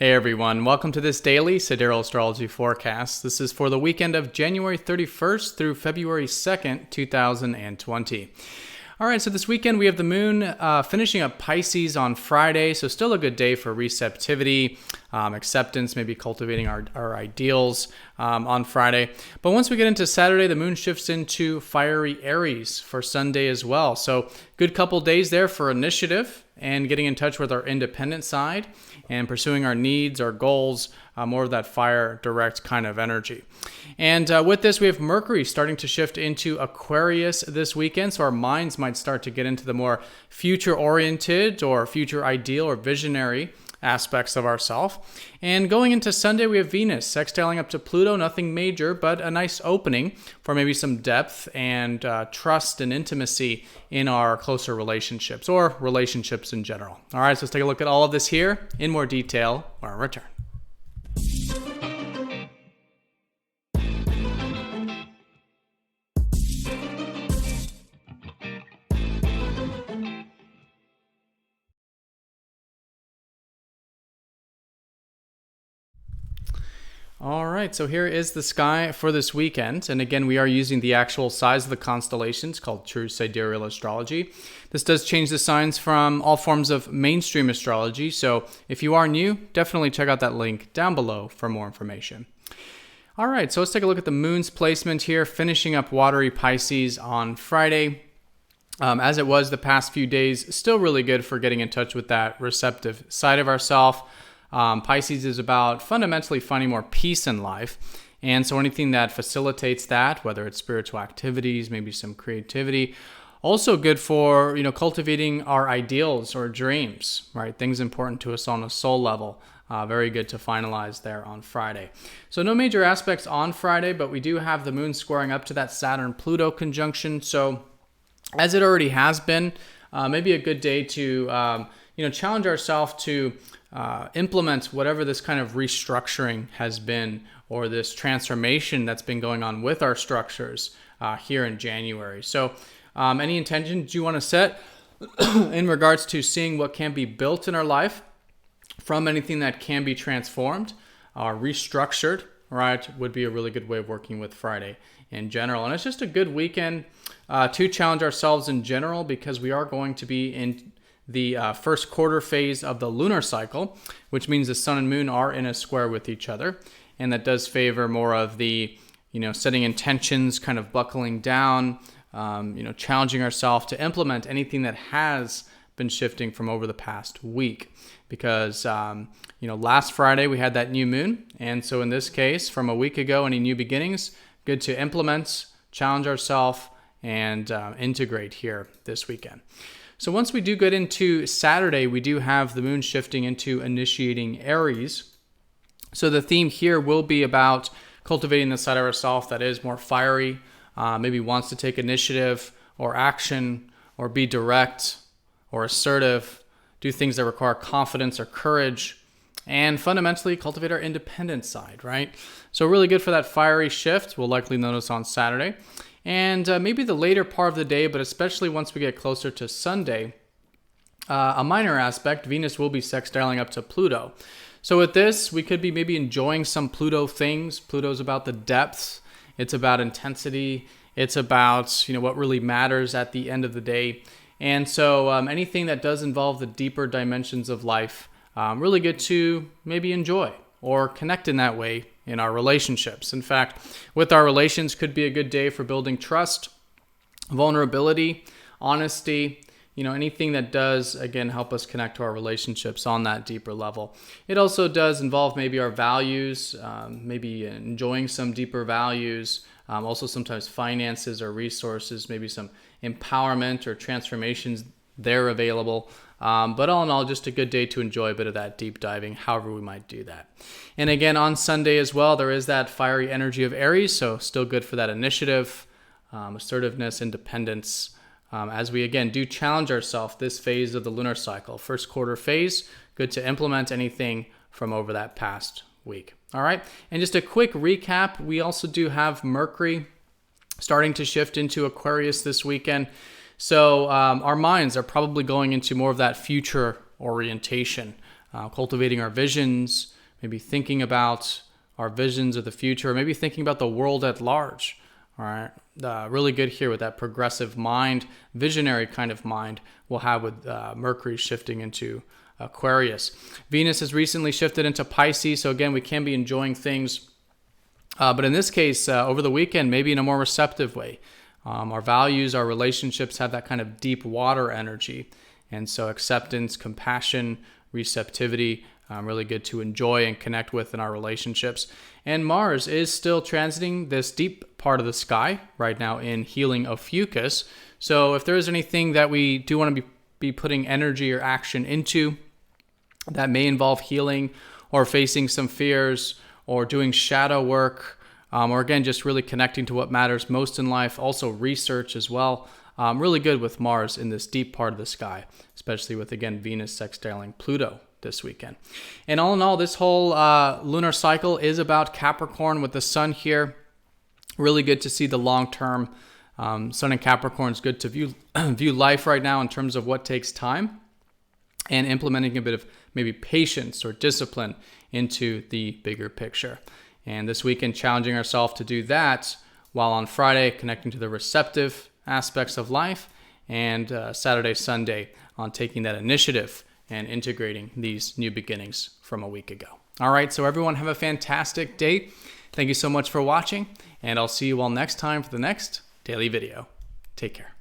Hey everyone, welcome to this daily Sidereal Astrology forecast. This is for the weekend of January 31st through February 2nd, 2020. All right, so this weekend we have the moon finishing up Pisces on Friday, so still a good day for receptivity, acceptance, maybe cultivating our ideals on Friday. But once we get into Saturday, the moon shifts into fiery Aries for Sunday as well. So good couple days there for initiative and getting in touch with our independent side and pursuing our needs, our goals, more of that fire direct kind of energy. And with this, we have Mercury starting to shift into Aquarius this weekend. So our minds might start to get into the more future-oriented or future ideal or visionary aspects of ourself. And going into Sunday, we have Venus sextiling up to Pluto, nothing major, but a nice opening for maybe some depth and trust and intimacy in our closer relationships or relationships in general. All right, so let's take a look at all of this here in more detail when I return. All right, so here is the sky for this weekend. And again, we are using the actual size of the constellations called true Sidereal Astrology. This does change the signs from all forms of mainstream astrology. So if you are new, definitely check out that link down below for more information. All right, so let's take a look at the moon's placement here, finishing up watery Pisces on Friday. As it was the past few days, still really good for getting in touch with that receptive side of ourselves. Pisces is about fundamentally finding more peace in life. And so anything that facilitates that, whether it's spiritual activities, maybe some creativity, also good for, cultivating our ideals or dreams, right? Things important to us on a soul level. Very good to finalize there on Friday. So no major aspects on Friday, but we do have the moon squaring up to that Saturn-Pluto conjunction. So as it already has been, maybe a good day to, challenge ourselves to implement whatever this kind of restructuring has been or this transformation that's been going on with our structures here in January. So any intentions you want to set in regards to seeing what can be built in our life from anything that can be transformed or restructured, right, would be a really good way of working with Friday in general. And it's just a good weekend to challenge ourselves in general because we are going to be in the first quarter phase of the lunar cycle, which means the sun and moon are in a square with each other. And that does favor more of the, setting intentions, kind of buckling down, challenging ourselves to implement anything that has been shifting from over the past week. Because, last Friday we had that new moon. And so in this case, from a week ago, any new beginnings, good to implement, challenge ourselves, and integrate here this weekend. So once we do get into Saturday, we do have the moon shifting into initiating Aries. So the theme here will be about cultivating the side of ourselves that is more fiery, maybe wants to take initiative or action or be direct or assertive, do things that require confidence or courage, and fundamentally cultivate our independent side, right? So really good for that fiery shift. We'll likely notice on Saturday. And maybe the later part of the day, but especially once we get closer to Sunday, a minor aspect, Venus will be sextiling up to Pluto. So with this, we could be maybe enjoying some Pluto things. Pluto's about the depths. It's about intensity. It's about, what really matters at the end of the day. And so anything that does involve the deeper dimensions of life, really good to maybe enjoy or connect in that way in our relationships. In fact, with our relations could be a good day for building trust, vulnerability, honesty, anything that does, again, help us connect to our relationships on that deeper level. It also does involve maybe our values, maybe enjoying some deeper values, also sometimes finances or resources, maybe some empowerment or transformations there available. But all in all, just a good day to enjoy a bit of that deep diving, however we might do that. And again, on Sunday as well, there is that fiery energy of Aries, so still good for that initiative, assertiveness, independence, as we, again, do challenge ourselves this phase of the lunar cycle. First quarter phase, good to implement anything from over that past week. All right, and just a quick recap, we also do have Mercury starting to shift into Aquarius this weekend. So our minds are probably going into more of that future orientation, cultivating our visions, maybe thinking about our visions of the future, or maybe thinking about the world at large. All right, really good here with that progressive mind, visionary kind of mind we'll have with Mercury shifting into Aquarius. Venus has recently shifted into Pisces, so again, we can be enjoying things, but in this case, over the weekend, maybe in a more receptive way. Our values, our relationships have that kind of deep water energy, and so acceptance, compassion, receptivity, really good to enjoy and connect with in our relationships. And Mars is still transiting this deep part of the sky right now in healing Ophiuchus. So if there is anything that we do want to be putting energy or action into that may involve healing or facing some fears or doing shadow work, or again, just really connecting to what matters most in life, also research as well. Really good with Mars in this deep part of the sky, especially with, again, Venus sextiling Pluto this weekend. And all in all, this whole lunar cycle is about Capricorn with the sun here. Really good to see the long-term sun in Capricorn. Is good to view life right now in terms of what takes time and implementing a bit of maybe patience or discipline into the bigger picture. And this weekend, challenging ourselves to do that, while on Friday, connecting to the receptive aspects of life, and Saturday, Sunday on taking that initiative and integrating these new beginnings from a week ago. All right, so everyone have a fantastic day. Thank you so much for watching, and I'll see you all next time for the next daily video. Take care.